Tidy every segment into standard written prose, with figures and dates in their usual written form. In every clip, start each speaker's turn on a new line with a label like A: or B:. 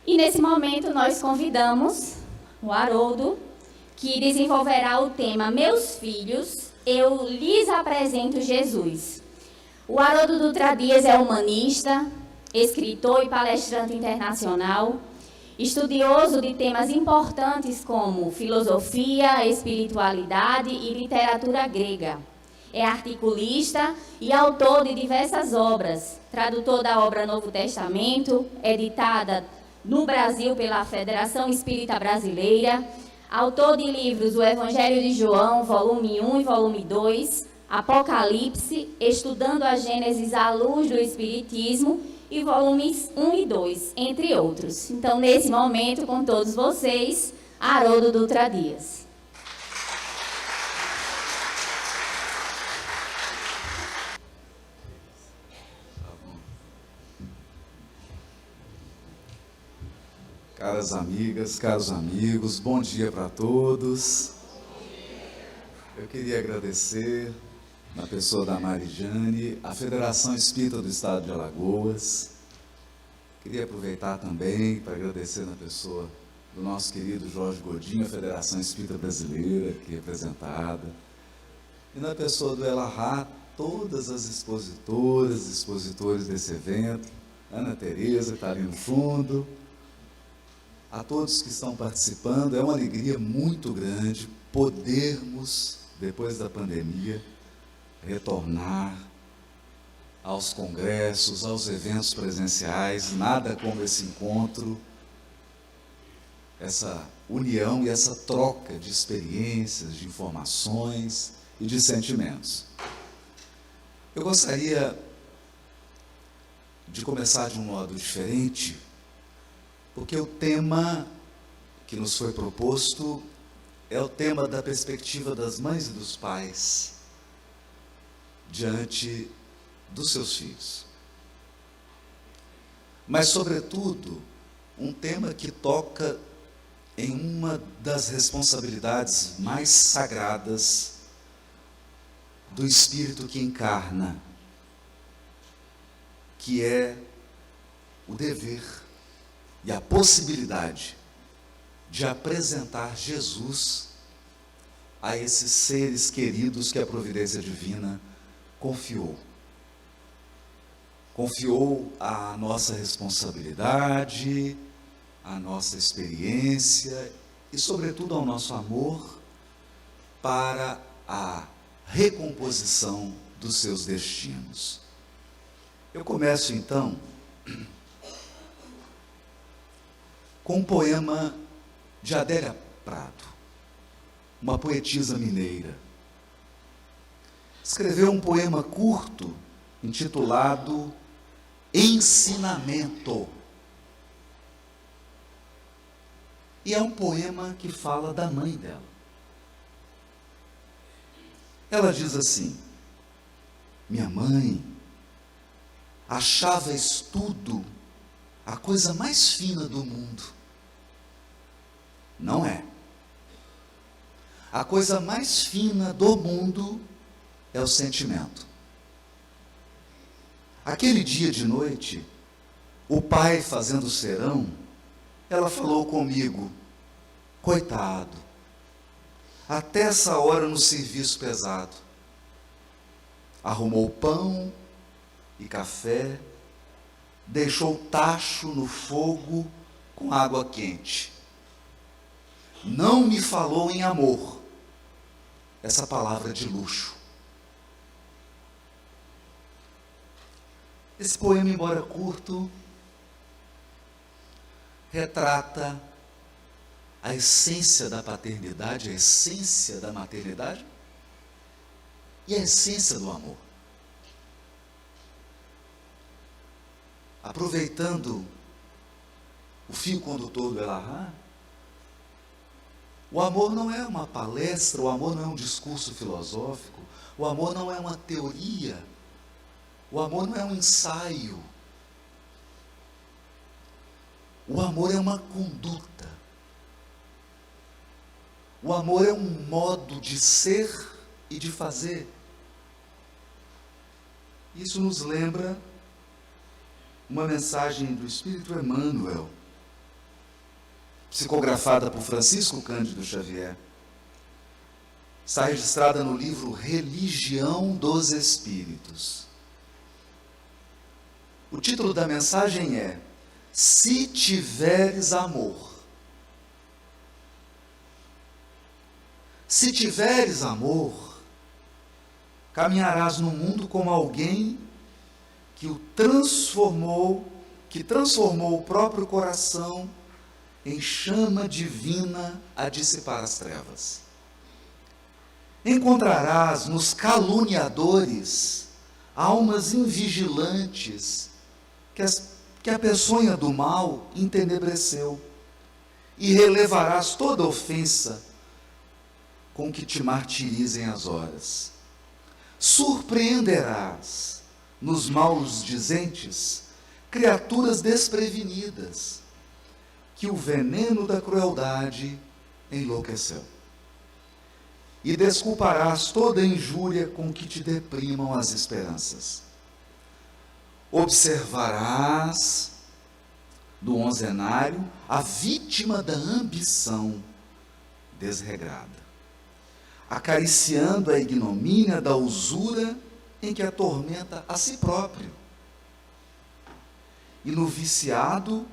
A: E nesse momento nós convidamos o Haroldo, que desenvolverá o tema Meus Filhos, eu lhes apresento Jesus. O Haroldo Dutra Dias é humanista, escritor e palestrante internacional, estudioso de temas importantes como filosofia, espiritualidade e literatura grega. É articulista e autor de diversas obras, tradutor da obra Novo Testamento, editada no Brasil pela Federação Espírita Brasileira, autor de livros O Evangelho de João, volume 1 e volume 2, Apocalipse, Estudando a Gênesis à Luz do Espiritismo, e volumes 1 e 2, entre outros. Então, nesse momento, com todos vocês, Haroldo Dutra Dias.
B: Caras amigas, caros amigos, bom dia para todos. Eu queria agradecer, na pessoa da Marijane, a Federação Espírita do Estado de Alagoas. Queria aproveitar também para agradecer na pessoa do nosso querido Jorge Godinho, a Federação Espírita Brasileira, aqui representada. E na pessoa do Elahá, todas as expositoras, expositores desse evento, Ana Tereza, que está ali no fundo, a todos que estão participando. É uma alegria muito grande podermos, depois da pandemia, retornar aos congressos, aos eventos presenciais. Nada como esse encontro, essa união e essa troca de experiências, de informações e de sentimentos. Eu gostaria de começar de um modo diferente, porque o tema que nos foi proposto é o tema da perspectiva das mães e dos pais diante dos seus filhos. Mas, sobretudo, um tema que toca em uma das responsabilidades mais sagradas do espírito que encarna, que é o dever e a possibilidade de apresentar Jesus a esses seres queridos que a providência divina confiou. Confiou a nossa responsabilidade, a nossa experiência e, sobretudo, ao nosso amor para a recomposição dos seus destinos. Eu começo, então, com um poema de Adélia Prado, uma poetisa mineira. Escreveu um poema curto, intitulado Ensinamento. E é um poema que fala da mãe dela. Ela diz assim: minha mãe achava estudo a coisa mais fina do mundo. Não é. A coisa mais fina do mundo é o sentimento. Aquele dia de noite, o pai fazendo serão, ela falou comigo: coitado, até essa hora no serviço pesado. Arrumou pão e café, deixou o tacho no fogo com água quente. Não me falou em amor, essa palavra de luxo. Esse poema, embora curto, retrata a essência da paternidade, a essência da maternidade e a essência do amor. Aproveitando o fio condutor do Elahá, o amor não é uma palestra, o amor não é um discurso filosófico, o amor não é uma teoria, o amor não é um ensaio. O amor é uma conduta. O amor é um modo de ser e de fazer. Isso nos lembra uma mensagem do Espírito Emmanuel, psicografada por Francisco Cândido Xavier. Está registrada no livro Religião dos Espíritos. O título da mensagem é: Se tiveres amor. Se tiveres amor, caminharás no mundo como alguém que transformou o próprio coração em chama divina a dissipar as trevas. Encontrarás nos caluniadores almas invigilantes que a peçonha do mal entenebreceu, e relevarás toda ofensa com que te martirizem as horas. Surpreenderás nos maus dizentes criaturas desprevenidas, que o veneno da crueldade enlouqueceu. E desculparás toda injúria com que te deprimam as esperanças. Observarás do onzenário a vítima da ambição desregrada, acariciando a ignomínia da usura em que atormenta a si próprio. E no viciado,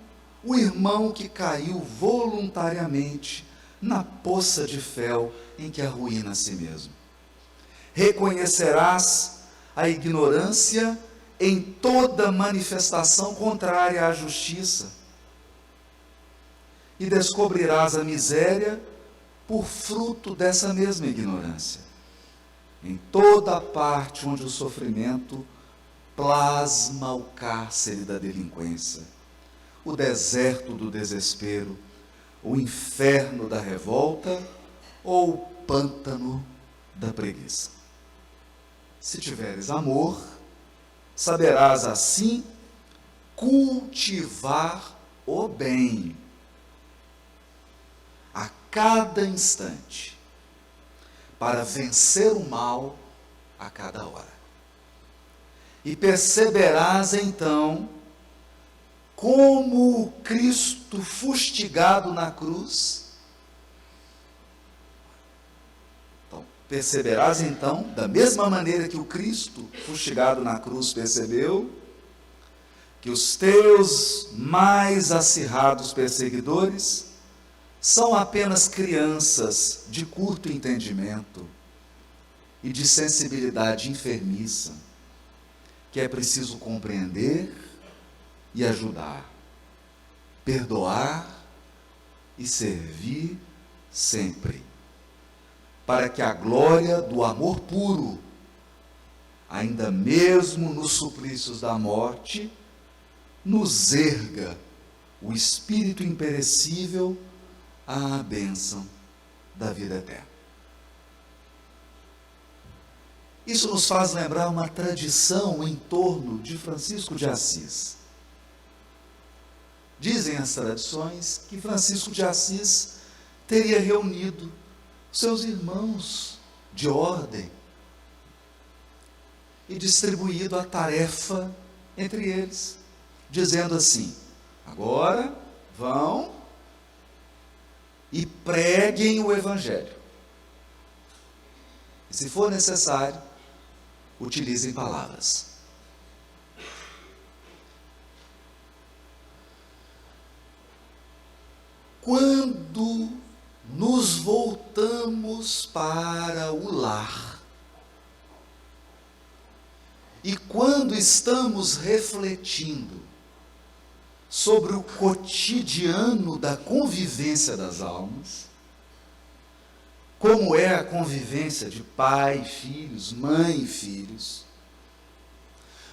B: o irmão que caiu voluntariamente na poça de fel em que arruína a si mesmo. Reconhecerás a ignorância em toda manifestação contrária à justiça, e descobrirás a miséria por fruto dessa mesma ignorância, em toda a parte onde o sofrimento plasma o cárcere da delinquência, o deserto do desespero, o inferno da revolta ou o pântano da preguiça. Se tiveres amor, saberás assim cultivar o bem a cada instante, para vencer o mal a cada hora. E perceberás então como o Cristo fustigado na cruz. Então, perceberás então, da mesma maneira que o Cristo fustigado na cruz percebeu, que os teus mais acirrados perseguidores são apenas crianças de curto entendimento e de sensibilidade enfermiça, que é preciso compreender e ajudar, perdoar e servir sempre, para que a glória do amor puro, ainda mesmo nos suplícios da morte, nos erga o espírito imperecível à bênção da vida eterna. Isso nos faz lembrar uma tradição em torno de Francisco de Assis. Dizem as tradições que Francisco de Assis teria reunido seus irmãos de ordem e distribuído a tarefa entre eles, dizendo assim: agora vão e preguem o Evangelho. E, se for necessário, utilizem palavras. Quando nos voltamos para o lar, e quando estamos refletindo sobre o cotidiano da convivência das almas, como é a convivência de pai e filhos, mãe e filhos,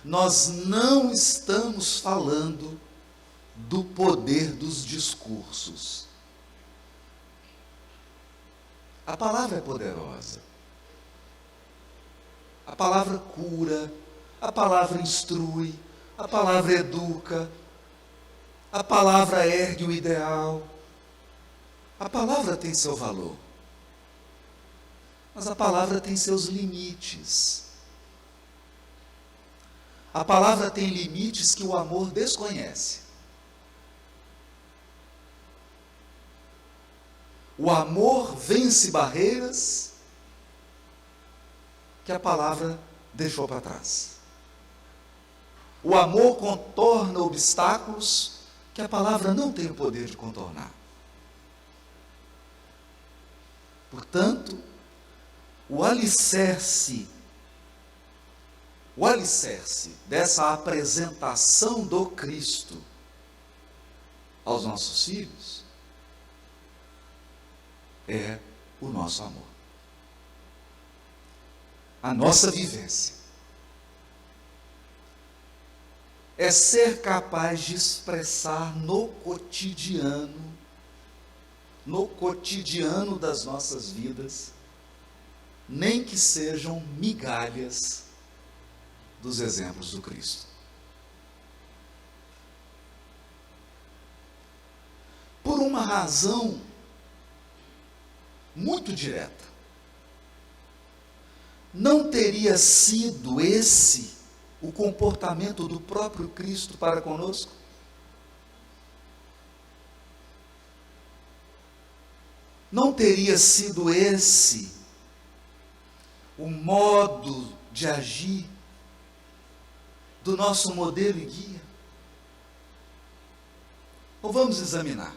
B: nós não estamos falando do poder dos discursos. A palavra é poderosa. A palavra cura, a palavra instrui, a palavra educa, a palavra ergue o ideal. A palavra tem seu valor. Mas a palavra tem seus limites. A palavra tem limites que o amor desconhece. O amor vence barreiras que a palavra deixou para trás. O amor contorna obstáculos que a palavra não tem o poder de contornar. Portanto, o alicerce dessa apresentação do Cristo aos nossos filhos é o nosso amor. A nossa vivência é ser capaz de expressar no cotidiano das nossas vidas, nem que sejam migalhas dos exemplos do Cristo. Por uma razão muito direta. Não teria sido esse o comportamento do próprio Cristo para conosco? Não teria sido esse o modo de agir do nosso modelo e guia? Ou vamos examinar.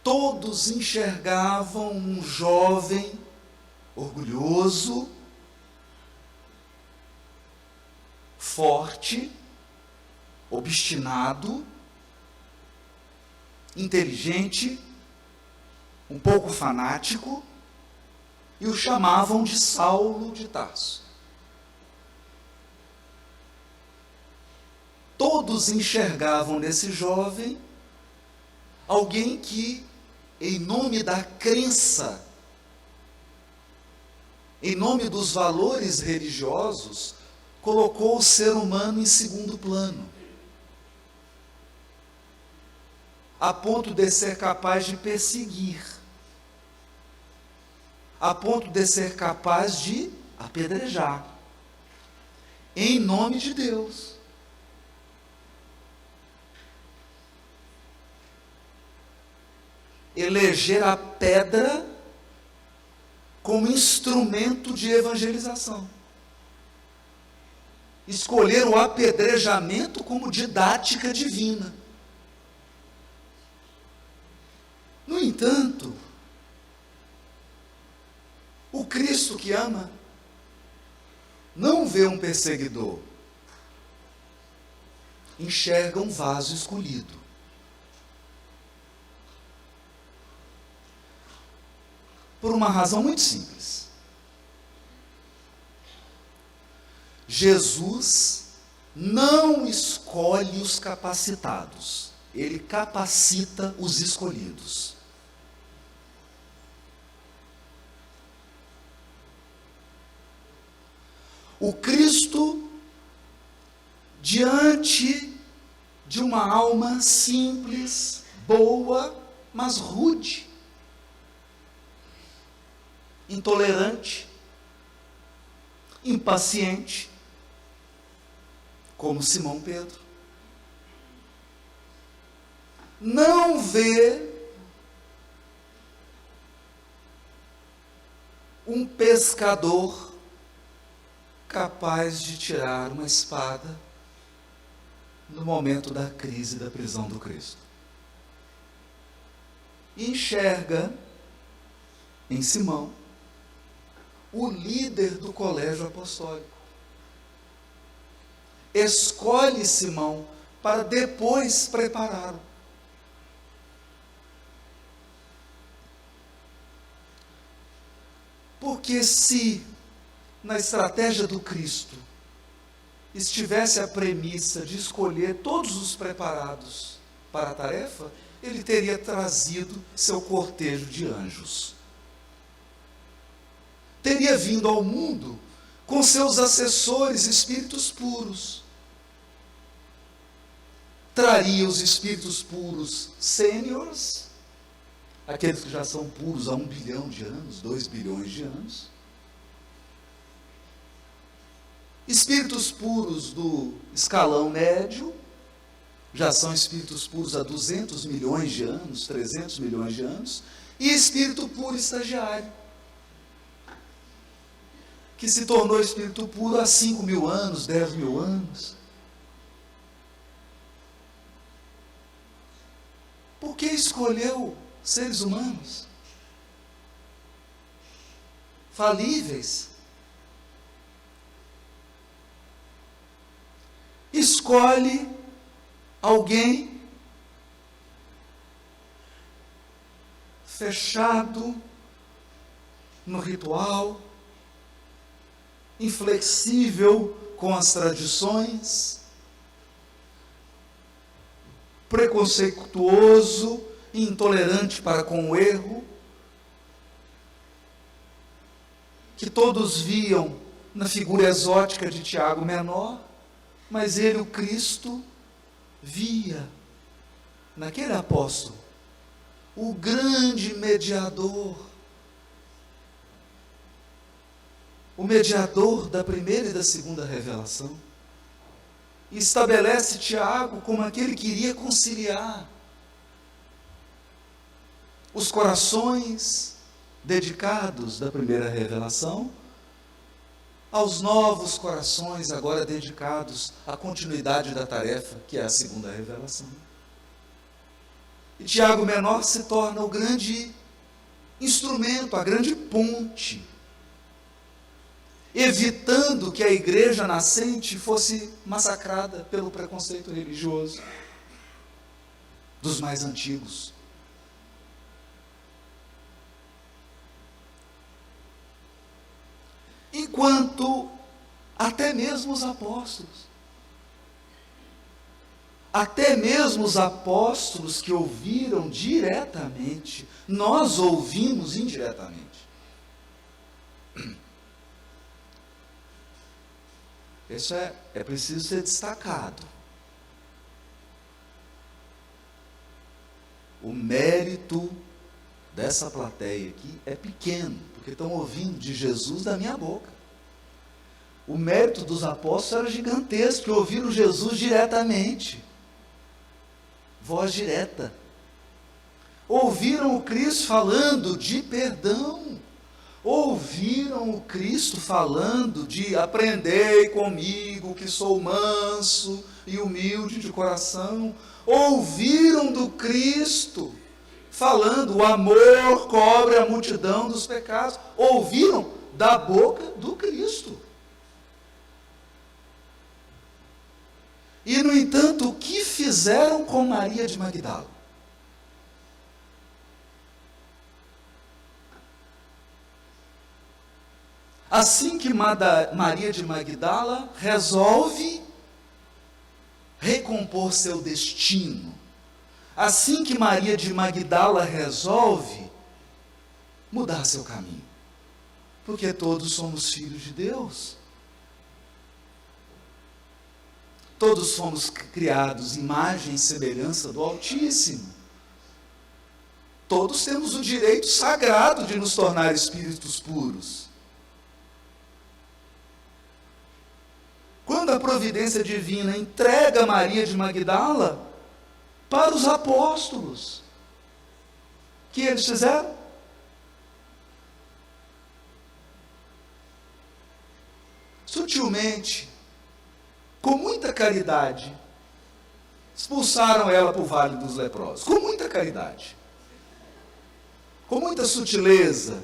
B: Todos enxergavam um jovem orgulhoso, forte, obstinado, inteligente, um pouco fanático, e o chamavam de Saulo de Tarso. Todos enxergavam nesse jovem alguém que, em nome da crença, em nome dos valores religiosos, colocou o ser humano em segundo plano, a ponto de ser capaz de perseguir, a ponto de ser capaz de apedrejar, em nome de Deus. Eleger a pedra como instrumento de evangelização. Escolher o apedrejamento como didática divina. No entanto, o Cristo que ama não vê um perseguidor, enxerga um vaso escolhido. Por uma razão muito simples. Jesus não escolhe os capacitados, ele capacita os escolhidos. O Cristo, diante de uma alma simples, boa, mas rude, intolerante, impaciente, como Simão Pedro, não vê um pescador capaz de tirar uma espada no momento da crise da prisão do Cristo. Enxerga em Simão o líder do colégio apostólico. Escolhe Simão para depois prepará-lo. Porque se na estratégia do Cristo estivesse a premissa de escolher todos os preparados para a tarefa, ele teria trazido seu cortejo de anjos. Teria vindo ao mundo com seus assessores espíritos puros. Traria os espíritos puros sêniores, aqueles que já são puros há 1 bilhão de anos, 2 bilhões de anos. Espíritos puros do escalão médio, já são espíritos puros há 200 milhões de anos, 300 milhões de anos, e espírito puro estagiário, que se tornou espírito puro há 5 mil anos, 10 mil anos. Por que escolheu seres humanos falíveis? Escolhe alguém fechado no ritual, inflexível com as tradições, preconceituoso e intolerante para com o erro, que todos viam na figura exótica de Tiago Menor, mas ele, o Cristo, via naquele apóstolo o grande mediador, o mediador da primeira e da segunda revelação. E estabelece Tiago como aquele que iria conciliar os corações dedicados da primeira revelação aos novos corações agora dedicados à continuidade da tarefa, que é a segunda revelação. E Tiago Menor se torna o grande instrumento, a grande ponte, evitando que a igreja nascente fosse massacrada pelo preconceito religioso dos mais antigos. Enquanto até mesmo os apóstolos que ouviram diretamente, nós ouvimos indiretamente. Isso é preciso ser destacado. O mérito dessa plateia aqui é pequeno, porque estão ouvindo de Jesus da minha boca. O mérito dos apóstolos era gigantesco, que ouviram Jesus diretamente. Voz direta. Ouviram o Cristo falando de perdão. Ouviram o Cristo falando de aprendei comigo que sou manso e humilde de coração. Ouviram do Cristo falando o amor cobre a multidão dos pecados. Ouviram da boca do Cristo. E, no entanto, o que fizeram com Maria de Magdala? Assim que Maria de Magdala resolve recompor seu destino, assim que Maria de Magdala resolve mudar seu caminho, porque todos somos filhos de Deus, todos fomos criados imagem e semelhança do Altíssimo, todos temos o direito sagrado de nos tornar espíritos puros. Quando a providência divina entrega Maria de Magdala para os apóstolos, o que eles fizeram? Sutilmente, com muita caridade, expulsaram ela para o Vale dos Leprosos. Com muita caridade, com muita sutileza,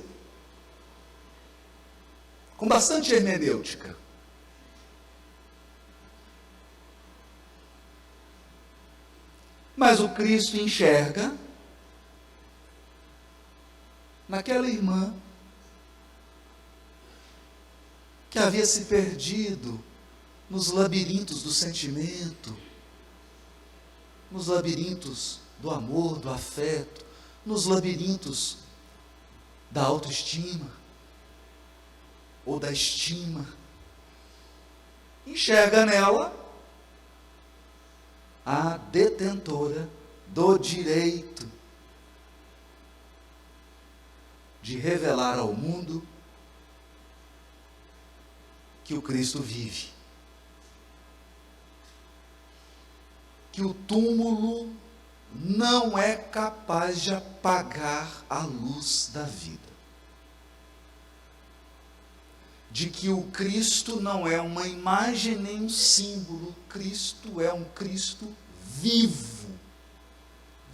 B: com bastante hermenêutica. Mas o Cristo enxerga naquela irmã que havia se perdido nos labirintos do sentimento, nos labirintos do amor, do afeto, nos labirintos da autoestima ou da estima. Enxerga nela a detentora do direito de revelar ao mundo que o Cristo vive, que o túmulo não é capaz de apagar a luz da vida. De que o Cristo não é uma imagem nem um símbolo, Cristo é um Cristo vivo,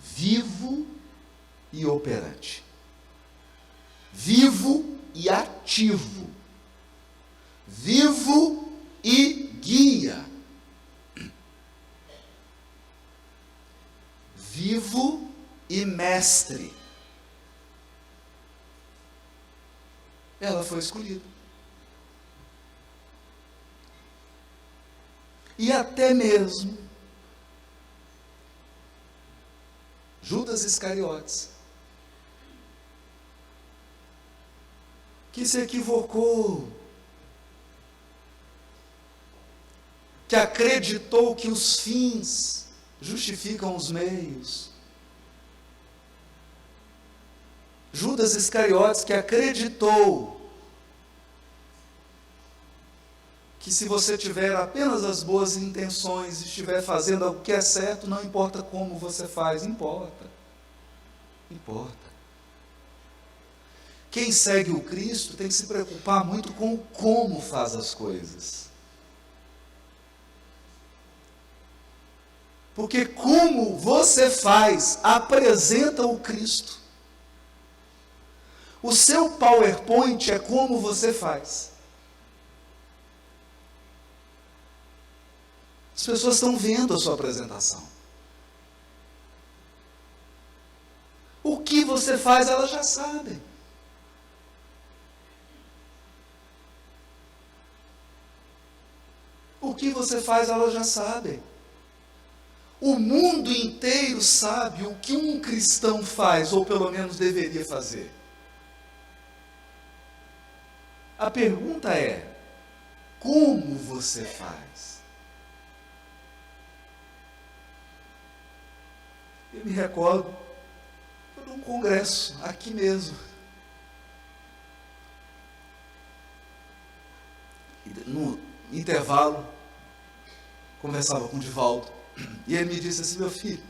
B: vivo e operante, vivo e ativo, vivo e guia, vivo e mestre. Ela foi escolhida. E até mesmo Judas Iscariotes, que se equivocou, que acreditou que os fins justificam os meios. Judas Iscariotes, que acreditou que se você tiver apenas as boas intenções e estiver fazendo o que é certo, não importa como você faz, importa. Importa. Quem segue o Cristo tem que se preocupar muito com como faz as coisas. Porque como você faz, apresenta o Cristo. O seu PowerPoint é como você faz. As pessoas estão vendo a sua apresentação. O que você faz, elas já sabem. O que você faz, elas já sabem. O mundo inteiro sabe o que um cristão faz, ou pelo menos deveria fazer. A pergunta é: como você faz? Eu me recordo, foi num congresso, aqui mesmo. No intervalo, conversava com o Divaldo, e ele me disse assim: meu filho,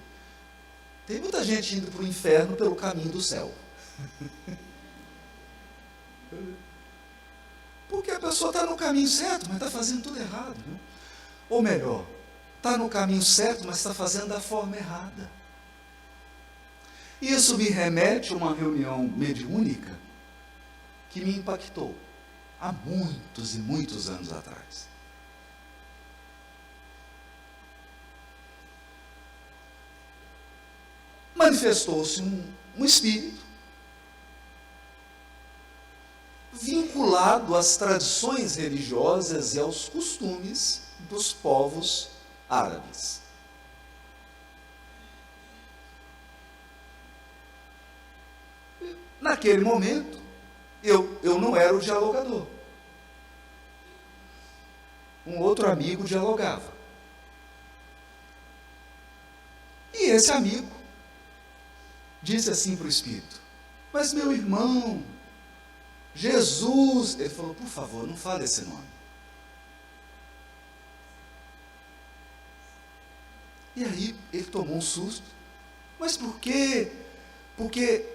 B: tem muita gente indo para o inferno pelo caminho do céu. Porque a pessoa está no caminho certo, mas está fazendo tudo errado. Né? Ou melhor, está no caminho certo, mas está fazendo da forma errada. Isso me remete a uma reunião mediúnica que me impactou há muitos e muitos anos atrás. Manifestou-se um espírito vinculado às tradições religiosas e aos costumes dos povos árabes. Naquele momento, eu não era o dialogador. Um outro amigo dialogava. E esse amigo disse assim para o espírito: mas meu irmão, Jesus... Ele falou: por favor, não fale esse nome. E aí ele tomou um susto. Mas por quê? Porque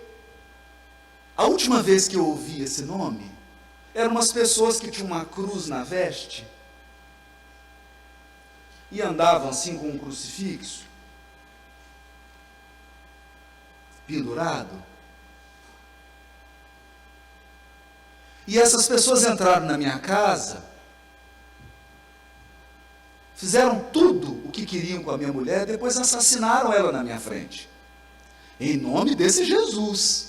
B: a última vez que eu ouvi esse nome, eram umas pessoas que tinham uma cruz na veste e andavam assim com um crucifixo pendurado. E essas pessoas entraram na minha casa, fizeram tudo o que queriam com a minha mulher, depois assassinaram ela na minha frente, em nome desse Jesus.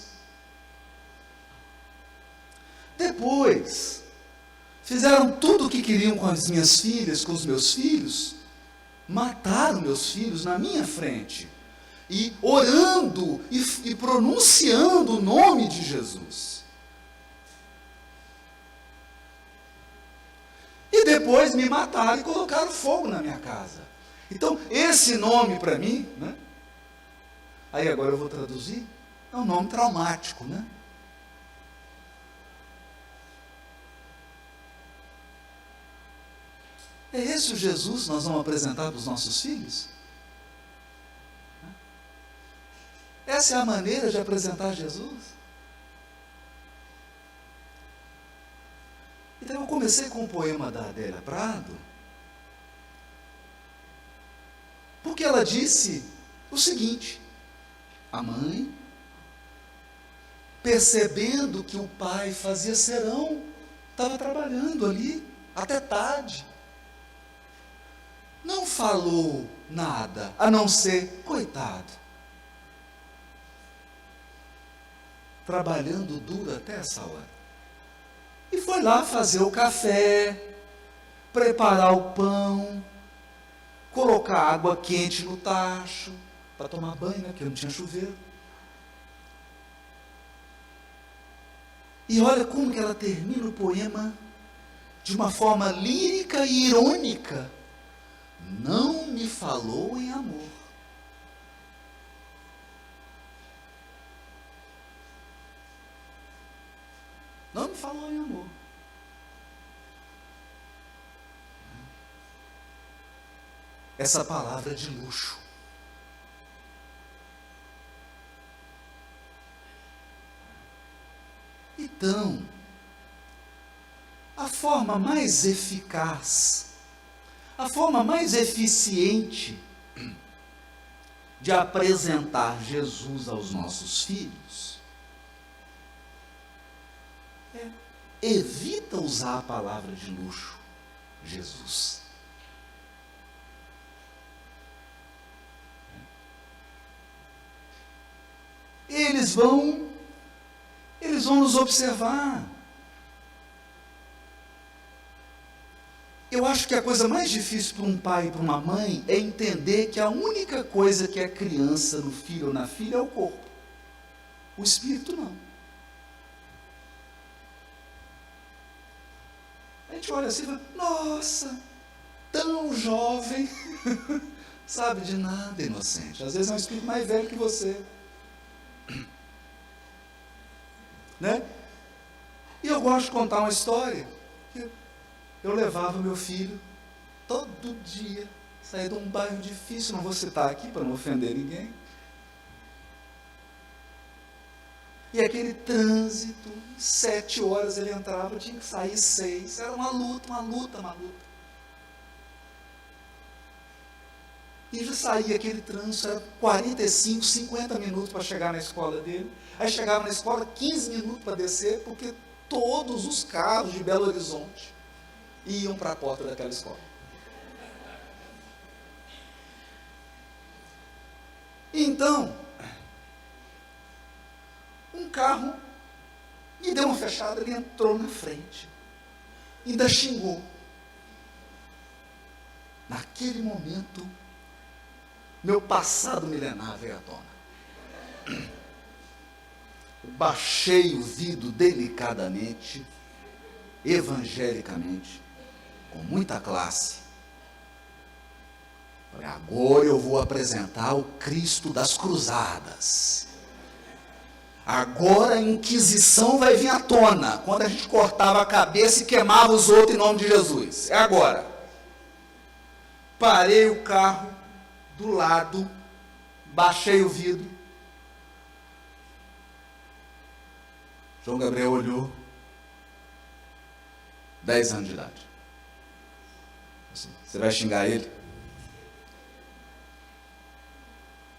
B: Depois, fizeram tudo o que queriam com as minhas filhas, com os meus filhos, mataram meus filhos na minha frente, e orando e pronunciando o nome de Jesus. E depois me mataram e colocaram fogo na minha casa. Então, esse nome para mim, né? Aí agora eu vou traduzir, é um nome traumático, né? É esse o Jesus que nós vamos apresentar para os nossos filhos? Essa é a maneira de apresentar Jesus? Então eu comecei com o poema da Adélia Prado, porque ela disse o seguinte: a mãe, percebendo que o pai fazia serão, estava trabalhando ali até tarde, não falou nada, a não ser, coitado, trabalhando duro até essa hora. E foi lá fazer o café, preparar o pão, colocar água quente no tacho, para tomar banho, né, porque não tinha chuveiro. E olha como que ela termina o poema de uma forma lírica e irônica. Não me falou em amor. Não me falou em amor. Essa palavra de luxo. Então, a forma mais eficaz, a forma mais eficiente de apresentar Jesus aos nossos filhos evita usar a palavra de luxo, Jesus. Eles vão nos observar. Eu acho que a coisa mais difícil para um pai e para uma mãe é entender que a única coisa que é criança no filho ou na filha é o corpo. O espírito não. A gente olha assim e fala, nossa, tão jovem, sabe de nada, inocente. Às vezes é um espírito mais velho que você. Né? E eu gosto de contar uma história. Eu levava meu filho todo dia, saía de um bairro difícil, não vou citar aqui para não ofender ninguém. E aquele trânsito, 7 horas ele entrava, tinha que sair 6. Era uma luta. E já saía aquele trânsito, era 45, 50 minutos para chegar na escola dele. Aí chegava na escola, 15 minutos para descer, porque todos os carros de Belo Horizonte iam para a porta daquela escola. Então, um carro me deu uma fechada, ele entrou na frente, ainda xingou. Naquele momento, meu passado milenar veio à tona. Baixei o vidro delicadamente, evangelicamente, com muita classe. Falei, agora eu vou apresentar o Cristo das Cruzadas. Agora a Inquisição vai vir à tona, quando a gente cortava a cabeça e queimava os outros em nome de Jesus. É agora. Parei o carro do lado, baixei o vidro. João Gabriel olhou, 10 anos de idade. Você vai xingar ele?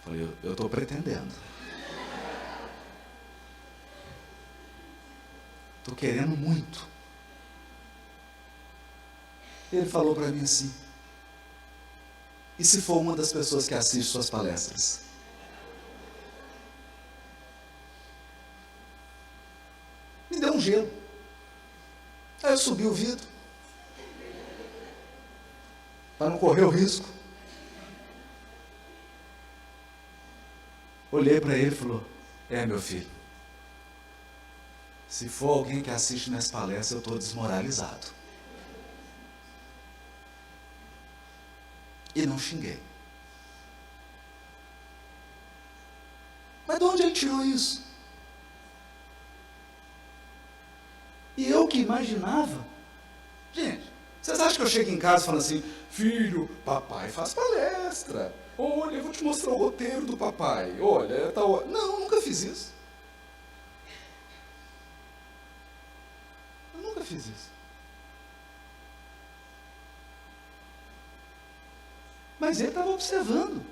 B: Falei, eu estou pretendendo. Estou querendo muito. Ele falou para mim assim, e se for uma das pessoas que assiste suas palestras? Me deu um gelo. Aí eu subi o vidro, para não correr o risco. Olhei para ele e falou, meu filho, se for alguém que assiste minhas palestras, eu estou desmoralizado. E não xinguei. Mas de onde ele tirou isso? E eu que imaginava. Gente, vocês acham que eu chego em casa falando assim, filho, papai faz palestra. Olha, eu vou te mostrar o roteiro do papai. Olha, é tal hora. Não, eu nunca fiz isso. Eu nunca fiz isso. Mas ele estava observando.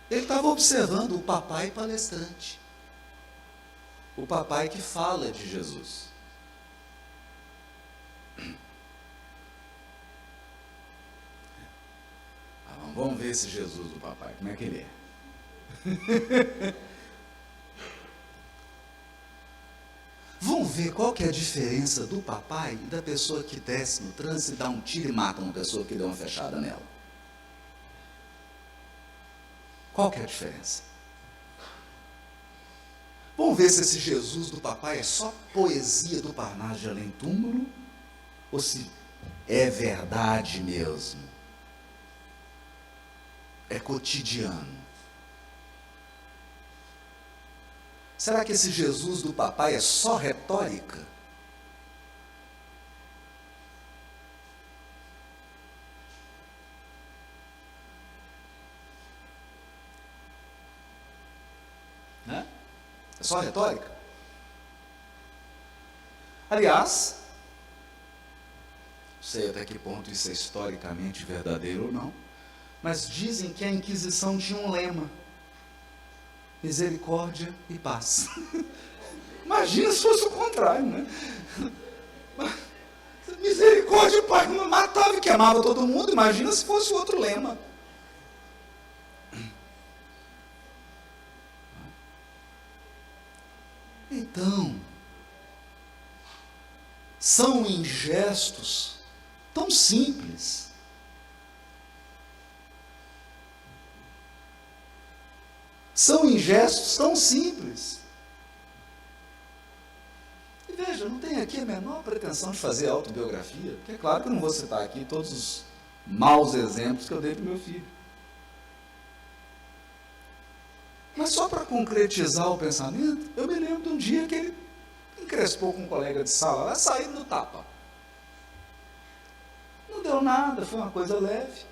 B: Ele estava observando o papai palestrante. O papai que fala de Jesus. Vamos ver esse Jesus do papai, como é que ele é. Vamos ver qual que é a diferença do papai e da pessoa que desce no trânsito e dá um tiro e mata uma pessoa que deu uma fechada nela. Qual que é a diferença? Vamos ver se esse Jesus do papai é só poesia do Parnaso de Além Túmulo ou se é verdade mesmo. É cotidiano. Será que esse Jesus do papai é só retórica? Né? É só retórica? Aliás, não sei até que ponto isso é historicamente verdadeiro ou não, mas dizem que a Inquisição tinha um lema: misericórdia e paz. Imagina se fosse o contrário, né? Misericórdia e paz, matava e queimava todo mundo. Imagina se fosse outro lema. Então, são em gestos tão simples. São em gestos tão simples. E veja, não tenho aqui a menor pretensão de fazer autobiografia, porque é claro que eu não vou citar aqui todos os maus exemplos que eu dei para o meu filho. Mas só para concretizar o pensamento, eu me lembro de um dia que ele encrespou com um colega de sala, lá saindo do tapa. Não deu nada, foi uma coisa leve.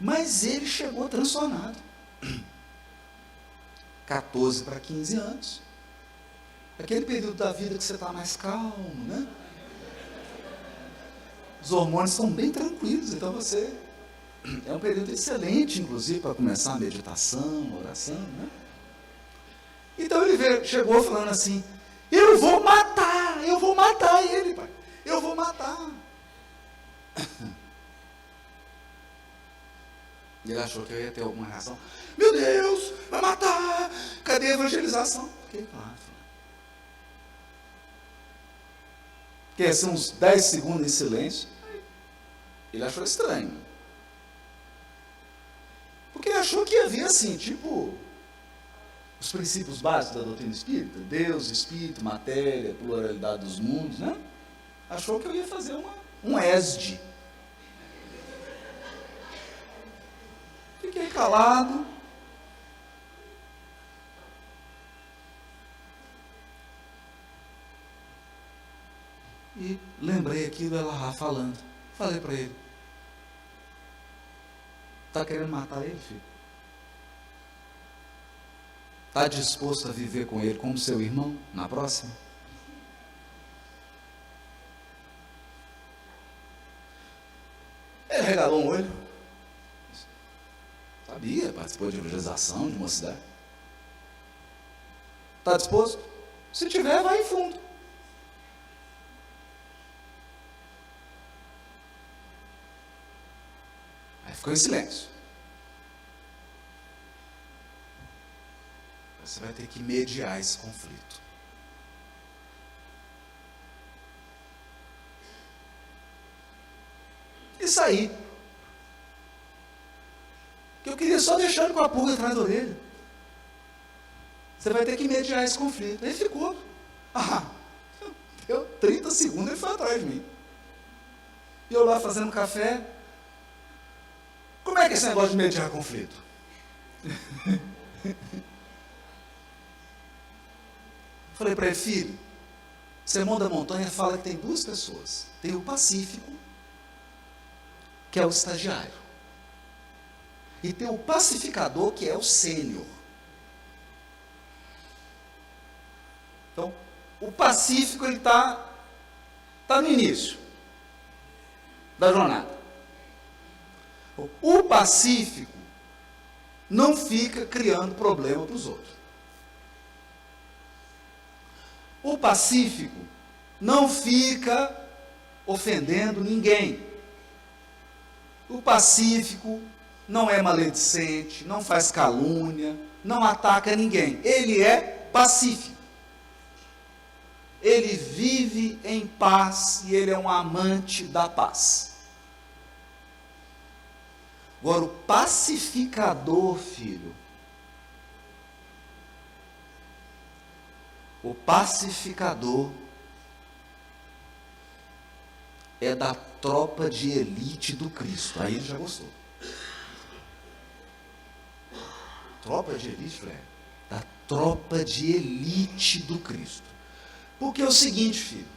B: Mas ele chegou transtornado. 14 para 15 anos. Aquele período da vida que você está mais calmo, né? Os hormônios estão bem tranquilos, então você... É um período excelente, inclusive, para começar a meditação, a oração, né? Então ele chegou falando assim: eu vou matar ele, pai. Eu vou matar. E ele achou que eu ia ter alguma reação. Meu Deus, vai matar! Cadê a evangelização? Fiquei claro. Porque são uns 10 segundos em silêncio. Ele achou estranho. Porque ele achou que ia vir assim, tipo, os princípios básicos da doutrina espírita: Deus, Espírito, matéria, pluralidade dos mundos, né? Achou que eu ia fazer um ESD. Fiquei calado. E lembrei aqui do Elahá falando. Falei para ele: está querendo matar ele, filho? Está disposto a viver com ele como seu irmão na próxima? Ele regalou um olho. Sabia, participou de evangelização de uma cidade. Está disposto? Se tiver, vai em fundo. Aí ficou em silêncio. Você vai ter que mediar esse conflito. Isso aí. Que eu queria só deixar ele com a pulga atrás da orelha. Você vai ter que mediar esse conflito. Aí ficou. Deu 30 segundos, ele foi atrás de mim. E eu lá fazendo café. Como é que é esse negócio de mediar conflito? Falei para ele: filho, Sermão da Montanha fala que tem duas pessoas. Tem o pacífico
C: que é o estagiário. E tem o pacificador, que é o sênior. Então, o pacífico, ele está no início da jornada. O pacífico não fica criando problema para os outros. O pacífico não fica ofendendo ninguém. O pacífico não é maledicente, não faz calúnia, não ataca ninguém. Ele é pacífico. Ele vive em paz e ele é um amante da paz. Agora, o pacificador, filho, o pacificador é da tropa de elite do Cristo. Aí ele já gostou. Tropa de elite, Fred? Da tropa de elite do Cristo. Porque é o seguinte, filho,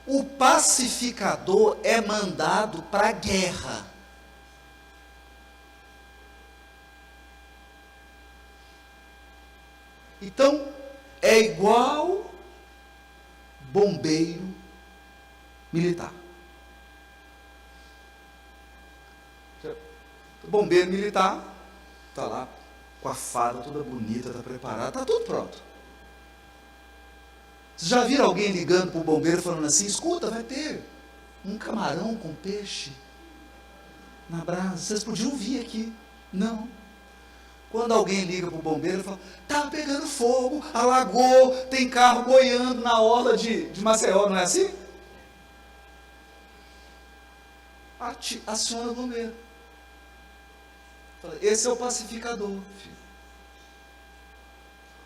C: o pacificador é mandado para a guerra. Então, é igual bombeiro militar. O bombeiro militar está lá com a farda toda bonita, está preparado, está tudo pronto. Vocês já viram alguém ligando para o bombeiro falando assim, escuta, vai ter um camarão com peixe na brasa, vocês podiam vir aqui. Não. Quando alguém liga para o bombeiro, ele fala, está pegando fogo, alagou, tem carro boiando na orla de Maceió, não é assim? Aciona o bombeiro. Esse é o pacificador, filho.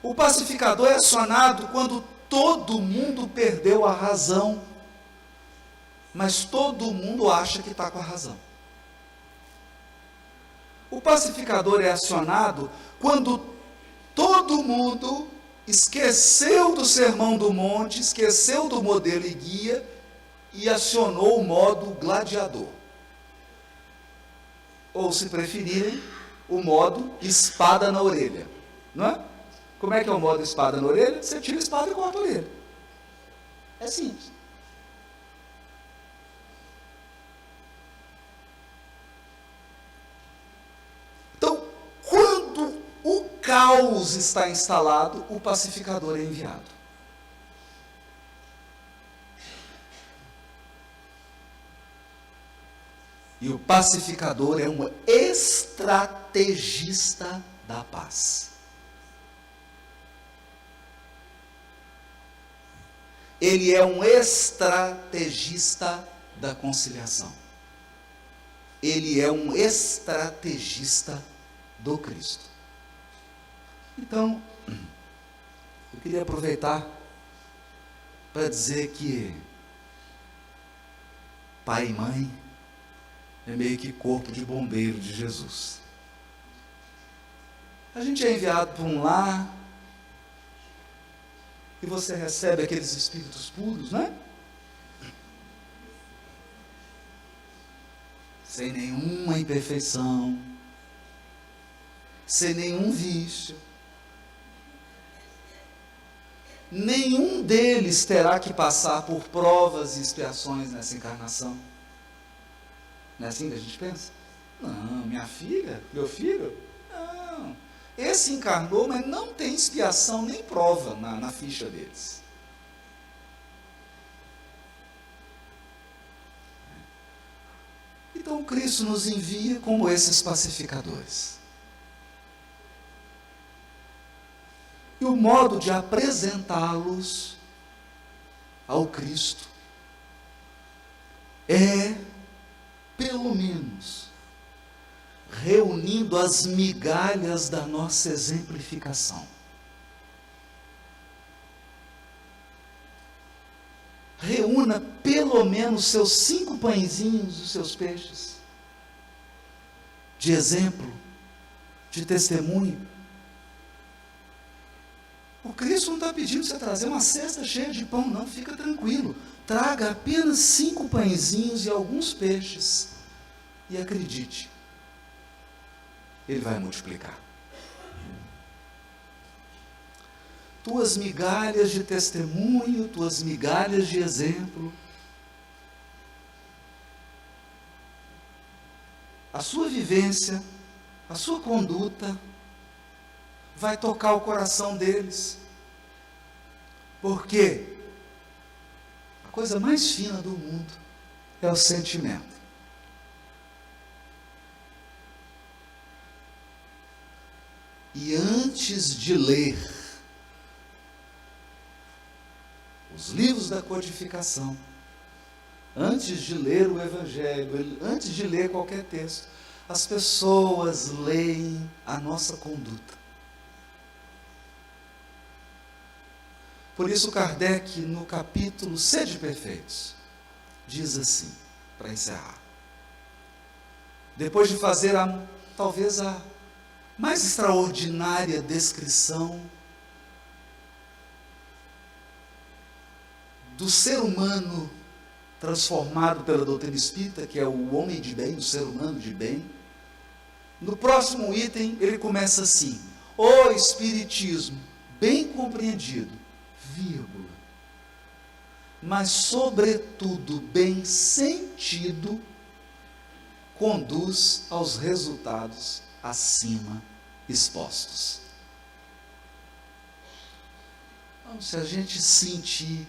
C: O pacificador é acionado quando todo mundo perdeu a razão, mas todo mundo acha que está com a razão. O pacificador é acionado quando todo mundo esqueceu do sermão do monte, esqueceu do modelo e guia e acionou o modo gladiador. Ou, se preferirem, o modo espada na orelha. Não é? Como é que é o modo espada na orelha? Você tira a espada e corta a orelha. É simples. Então, quando o caos está instalado, o pacificador é enviado. E o pacificador é um estrategista da paz. Ele é um estrategista da conciliação. Ele é um estrategista do Cristo. Então, eu queria aproveitar para dizer que pai e mãe é meio que corpo de bombeiro de Jesus. A gente é enviado para um lar e você recebe aqueles espíritos puros, né? Sem nenhuma imperfeição, sem nenhum vício. Nenhum deles terá que passar por provas e expiações nessa encarnação. Não é assim que a gente pensa? Não, minha filha, meu filho, não. Esse encarnou, mas não tem expiação nem prova na ficha deles. Então Cristo nos envia como esses pacificadores. E o modo de apresentá-los ao Cristo é, pelo menos, reunindo as migalhas da nossa exemplificação. Reúna pelo menos seus 5 pãezinhos, os seus peixes, de exemplo, de testemunho. O Cristo não está pedindo você trazer uma cesta cheia de pão, não, fica tranquilo. Traga apenas 5 pãezinhos e alguns peixes. e acredite, Ele vai multiplicar. Tuas migalhas de testemunho, tuas migalhas de exemplo, a sua vivência, a sua conduta, vai tocar o coração deles. Porque a coisa mais fina do mundo é o sentimento. E antes de ler os livros da codificação, antes de ler o Evangelho, antes de ler qualquer texto, as pessoas leem a nossa conduta. Por isso Kardec, no capítulo Sede Perfeitos, diz assim, para encerrar. Depois de fazer talvez a mais extraordinária descrição do ser humano transformado pela doutrina espírita, que é o homem de bem, o ser humano de bem, no próximo item ele começa assim: o Espiritismo, bem compreendido, vírgula, mas sobretudo bem sentido, conduz aos resultados acima expostos. Então, se a gente sentir,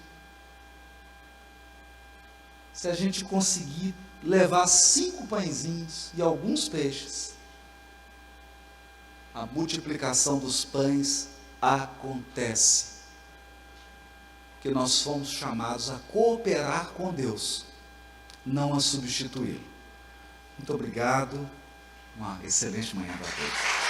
C: se a gente conseguir levar 5 pãezinhos e alguns peixes, a multiplicação dos pães acontece. Porque nós fomos chamados a cooperar com Deus, não a substituí-lo. Muito obrigado. Uma excelente manhã para todos.